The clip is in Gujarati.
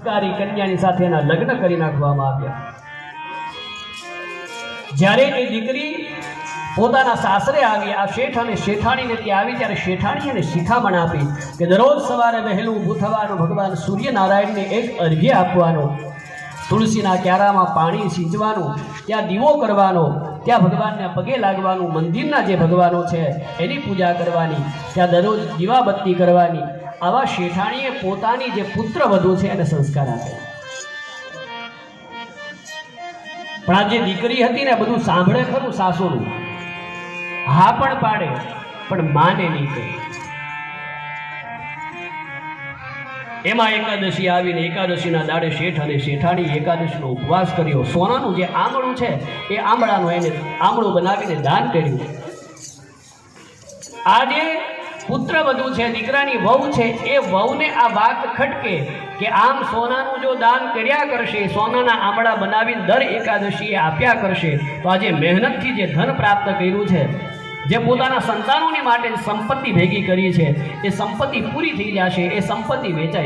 કન્યાની સાથે એના લગ્ન કરી નાખવામાં આવ્યા। જ્યારે એ દીકરી પોતાના સાસરે આવી, આ શેઠ અને શેઠાણીને ત્યાં આવી, ત્યારે શેઠાણી એને શિખામણ આપી કે દરરોજ સવારે વહેલું ઊભું થવાનું, ભગવાન સૂર્યનારાયણને એક અર્ઘ્ય આપવાનો, તુલસીના ક્યારામાં પાણી સિંચવાનું, ત્યાં દીવો કરવાનો, ત્યાં ભગવાનને પગે લાગવાનું, મંદિરના જે ભગવાનો છે એની પૂજા કરવાની, ત્યાં દરરોજ દીવાબત્તી કરવાની। આવા શેઠાણીએ પોતાની જે પુત્ર વધુ છે એને સંસ્કાર આપ્યા। પણ આ જે દીકરી હતી ને બધું સાંભળે ખરું સાસુનું, હા પણ પાડે, પણ માને નહીં કહે। એમાં એકાદશી આવીને એકાદશીના દાડે શેઠ અને શેઠાણી એકાદશીનો ઉપવાસ કર્યો। સોનાનું જે આમળું છે એ આમળાનું એને આમળું બનાવીને દાન કર્યું। આજે પુત્ર વધુ છે, દીકરાની વહુ છે, એ વહુને આ વાત ખટકે કે આમ સોનાનું જો દાન કર્યા કરશે, સોનાના આમળા બનાવીને દર એકાદશીએ આપ્યા કરશે, તો આજે મહેનતથી જે ધન પ્રાપ્ત કર્યું છે, જે પોતાના સંતાનોની માટે સંપત્તિ ભેગી કરી છે, એ સંપત્તિ પૂરી થઈ જશે, એ સંપત્તિ વેચાય।